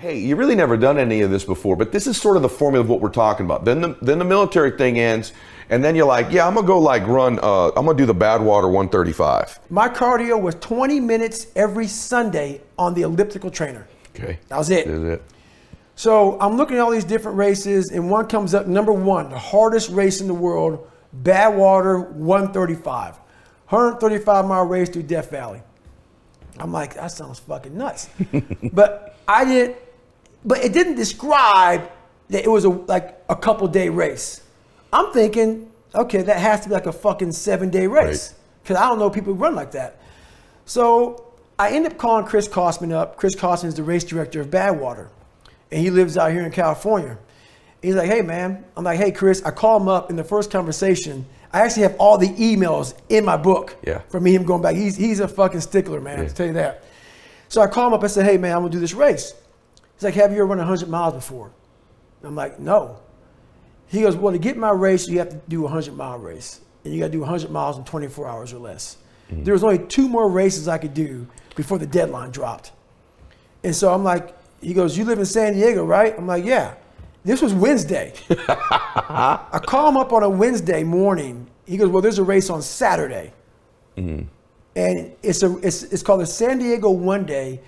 hey, you really never done any of this before, but this is sort of the formula of what we're talking about. Then the military thing ends, and then you're like, yeah, I'm gonna go like run, I'm gonna do the Badwater 135. My cardio was 20 minutes every Sunday on the elliptical trainer. Okay. That was it. That is it. So I'm looking at all these different races, and one comes up, number one, the hardest race in the world, Badwater 135. 135-mile race through Death Valley. I'm like, that sounds fucking nuts. But it didn't describe that it was like a couple day race. I'm thinking, okay, that has to be like a fucking 7-day race. Because I don't know people who run like that. So I end up calling Chris Kosman up. Chris Kosman is the race director of Badwater. And he lives out here in California. He's like, hey man. I'm like, hey Chris, I call him up in the first conversation. I actually have all the emails in my book for me, him going back. He's a fucking stickler, man, I'll tell you that. So I call him up, I said, hey man, I'm gonna do this race. He's like, have you ever run 100 miles before? I'm like, no. He goes, well, to get my race, you have to do a 100-mile race. And you gotta do 100 miles in 24 hours or less. There was only 2 more races I could do before the deadline dropped. And so I'm like, he goes, you live in San Diego, right? I'm like, yeah. This was Wednesday. I call him up on a Wednesday morning. He goes, well, there's a race on Saturday. And it's called the San Diego One Day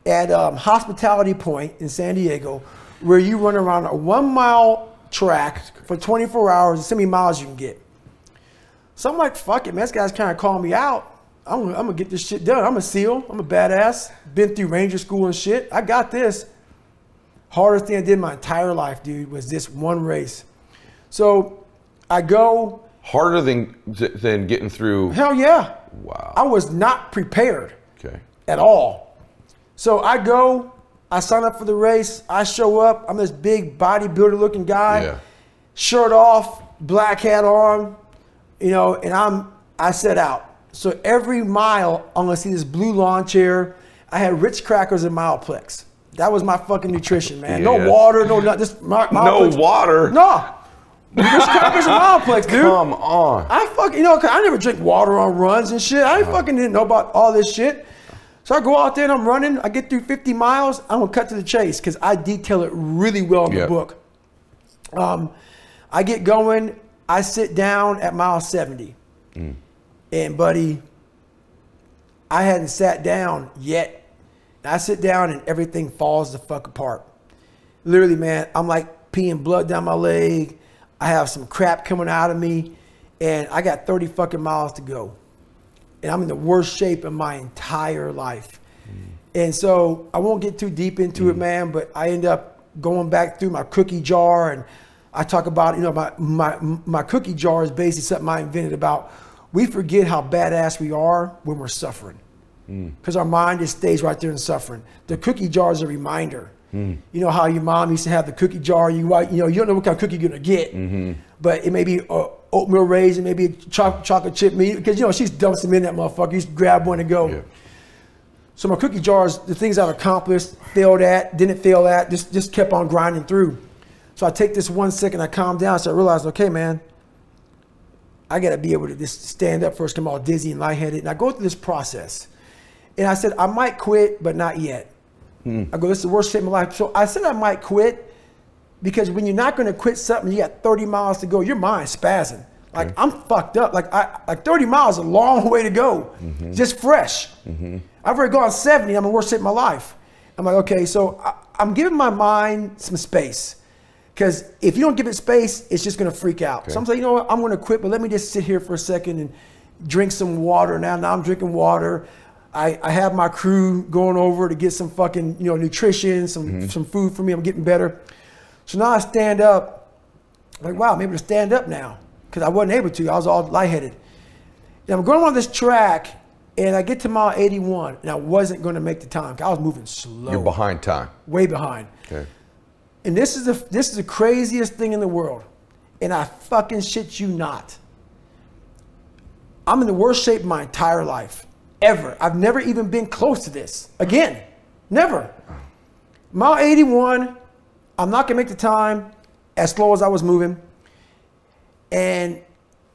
at Hospitality Point in San Diego, where you run around a 1-mile track for 24 hours and see how many miles you can get. So I'm like, fuck it, man. This guy's kind of calling me out. I'm gonna get this shit done. I'm a SEAL. I'm a badass. Been through Ranger School and shit. I got this. Hardest thing I did my entire life, dude, was this one race. So I go. Harder than getting through. Hell yeah. Wow. I was not prepared at all. So I go, I sign up for the race. I show up. I'm this big bodybuilder looking guy, shirt off, black hat on, you know, and I set out. So every mile, I'm gonna see this blue lawn chair. I had Ritz crackers and Mylett. That was my fucking nutrition, man. No water, no nothing. Just no water. No. Ritz crackers and Mylett, dude. Come on. I fucking, you know, I never drink water on runs and shit. I fucking didn't know about all this shit. So I go out there and I'm running. I get through 50 miles. I'm gonna cut to the chase because I detail it really well in the book. I get going. I sit down at mile 70. And buddy, I hadn't sat down yet. I sit down and everything falls the fuck apart. Literally, man, I'm like peeing blood down my leg. I have some crap coming out of me, and I got 30 fucking miles to go. And I'm in the worst shape of my entire life. And so I won't get too deep into it, man, but I end up going back through my cookie jar, and I talk about, you know, my cookie jar is basically something I invented about. We forget how badass we are when we're suffering. Because our mind just stays right there in suffering. The cookie jar is a reminder. You know how your mom used to have the cookie jar, you don't know what kind of cookie you're gonna get, but it may be oatmeal raisin, maybe a chocolate chip meat, because you know she's dumps them in that motherfucker. You just grab one and go. So my cookie jars, the things I've accomplished, failed at, didn't fail at, just kept on grinding through. So I take this 1 second, I calm down, so I realize, okay, man, I gotta be able to just stand up first, come all dizzy and lightheaded, and I go through this process. And I said, I might quit, but not yet. I go, this is the worst shape of my life. So I said I might quit because when you're not gonna quit something, you got 30 miles to go, your mind's spazzing. Like I'm fucked up. Like 30 miles is a long way to go, just fresh. I've already gone 70, I'm in the worst shape of my life. I'm like, okay, so I'm giving my mind some space. Because if you don't give it space, it's just gonna freak out. So I'm saying, you know what, I'm gonna quit, but let me just sit here for a second and drink some water. Now I'm drinking water. I have my crew going over to get some fucking, you know, nutrition, some food for me. I'm getting better. So now I stand up, like, wow, I'm able to stand up now. Because I wasn't able to, I was all lightheaded. And I'm going on this track, and I get to mile 81, and I wasn't gonna make the time. I was moving slow. You're behind time. Way behind. Okay. And this is the craziest thing in the world. And I fucking shit you not. I'm in the worst shape of my entire life. Ever. I've never even been close to this. Again, never. Mile 81, I'm not gonna make the time as slow as I was moving. And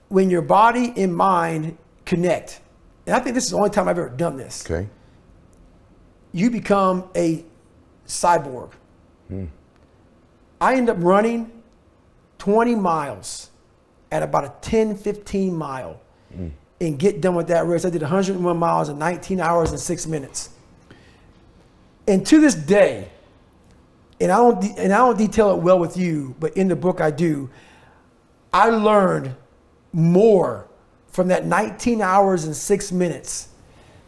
when your body and mind connect, and I think this is the only time I've ever done this. Okay. You become a cyborg. I ended up running 20 miles at about a 10, 15 mile and get done with that race. I did 101 miles in 19 hours and 6 minutes. And to this day, and I don't detail it well with you, but in the book I do, I learned more from that 19 hours and 6 minutes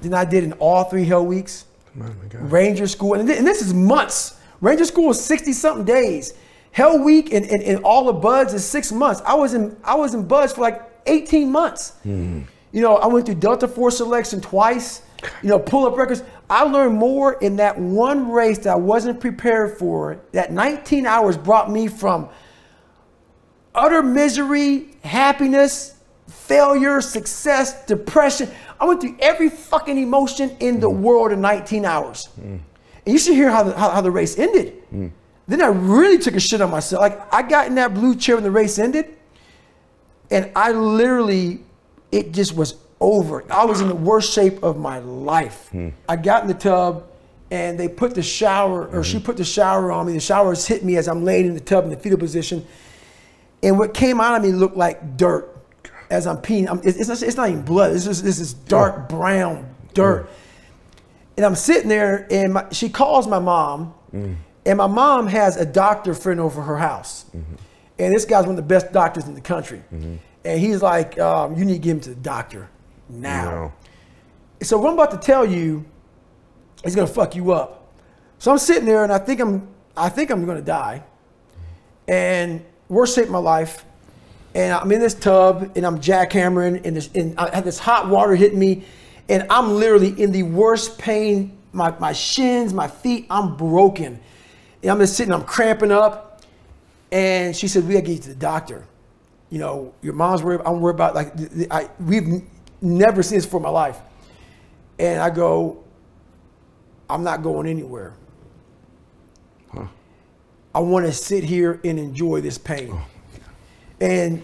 than I did in all 3 Hell Weeks, Ranger School, and this is months. Ranger School is 60-something days. Hell Week and all the buds is 6 months. I was in buds for like 18 months. You know, I went through Delta Force selection twice. You know, pull up records. I learned more in that one race that I wasn't prepared for. That 19 hours brought me from utter misery, happiness, failure, success, depression. I went through every fucking emotion in the world in 19 hours. And you should hear how the race ended. Then I really took a shit on myself. Like, I got in that blue chair when the race ended, and I literally, it just was over. I was in the worst shape of my life. I got in the tub, and they put the shower, or she put the shower on me. The showers hit me as I'm laying in the tub in the fetal position. And what came out of me looked like dirt as I'm peeing. It's not even blood. This is dark brown dirt. And I'm sitting there, and she calls my mom, and my mom has a doctor friend over her house. And this guy's one of the best doctors in the country. And he's like, you need to get him to the doctor now. So what I'm about to tell you is gonna fuck you up. So I'm sitting there, and I think I'm gonna die. And worst shape of my life. And I'm in this tub, and I'm jackhammering, and I had this hot water hitting me, and I'm literally in the worst pain. My shins, my feet, I'm broken. And I'm just sitting, I'm cramping up. And she said, we gotta get you to the doctor. You know, your mom's worried, I'm worried about, like, we've never seen this before in my life. And I go, I'm not going anywhere. I want to sit here and enjoy this pain. And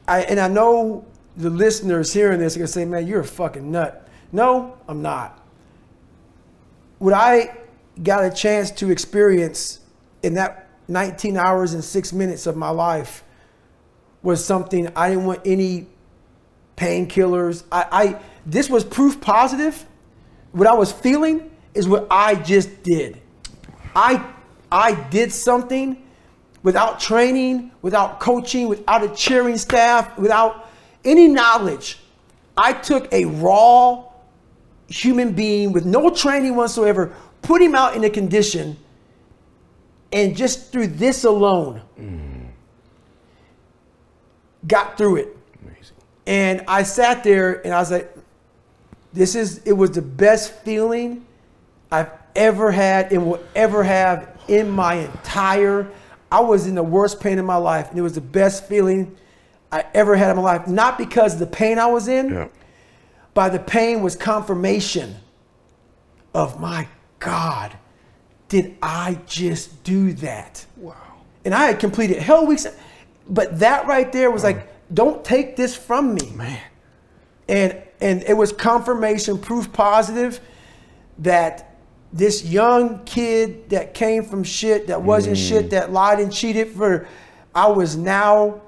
I know the listeners hearing this are gonna say, man, you're a fucking nut. No, I'm not. What I got a chance to experience in that 19 hours and 6 minutes of my life was something I didn't want any painkillers. This was proof positive. What I was feeling is what I just did. I did something without training, without coaching, without a cheering staff, without any knowledge. I took a raw human being with no training whatsoever, put him out in a condition, and just through this alone, got through it. Amazing. And I sat there and I was like, it was the best feeling I've ever had and will ever have in my entire, I was in the worst pain in my life, and it was the best feeling I ever had in my life. Not because of the pain I was in, but the pain was confirmation of, my God, did I just do that? Wow. And I had completed Hell Weeks, but that right there was like, don't take this from me. Man. And it was confirmation, proof positive that this young kid that came from shit, that wasn't shit, that lied and cheated I was now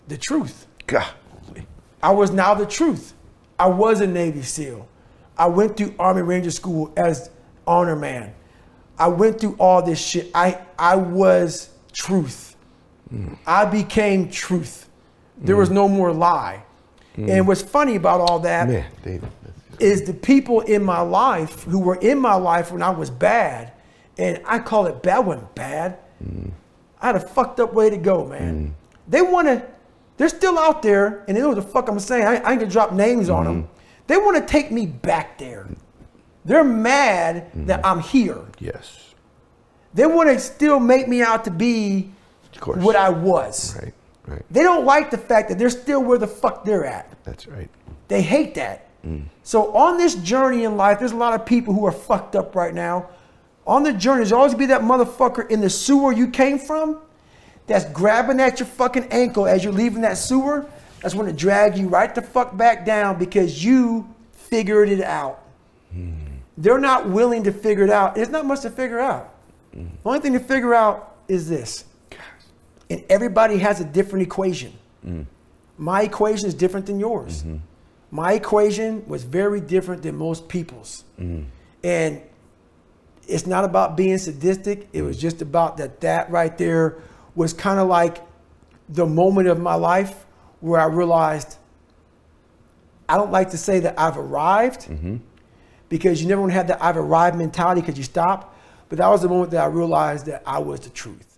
the truth. God. I was now the truth. I was a Navy SEAL. I went through Army Ranger School as honor man. I went through all this shit. I was truth. I became truth. There was no more lie. And what's funny about all that, man, David, is the people in my life who were in my life when I was bad, and I call it bad, wasn't bad. I had a fucked up way to go, man. They're still out there, and they know what the fuck I'm saying. I ain't gonna drop names on them. They want to take me back there. They're mad that I'm here. Yes. They want to still make me out to be what I was. Right, right. They don't like the fact that they're still where the fuck they're at. That's right. They hate that. So on this journey in life, there's a lot of people who are fucked up right now. On the journey, there's always be that motherfucker in the sewer you came from that's grabbing at your fucking ankle as you're leaving that sewer. That's want to drag you right the fuck back down because you figured it out. they're not willing to figure it out. There's not much to figure out. The only thing to figure out is this. And everybody has a different equation. My equation is different than yours. My equation was very different than most people's. And it's not about being sadistic. It was just about that right there was kind of like the moment of my life where I realized, I don't like to say that I've arrived, because you never want to have that I've arrived mentality because you stop. But that was the moment that I realized that I was the truth.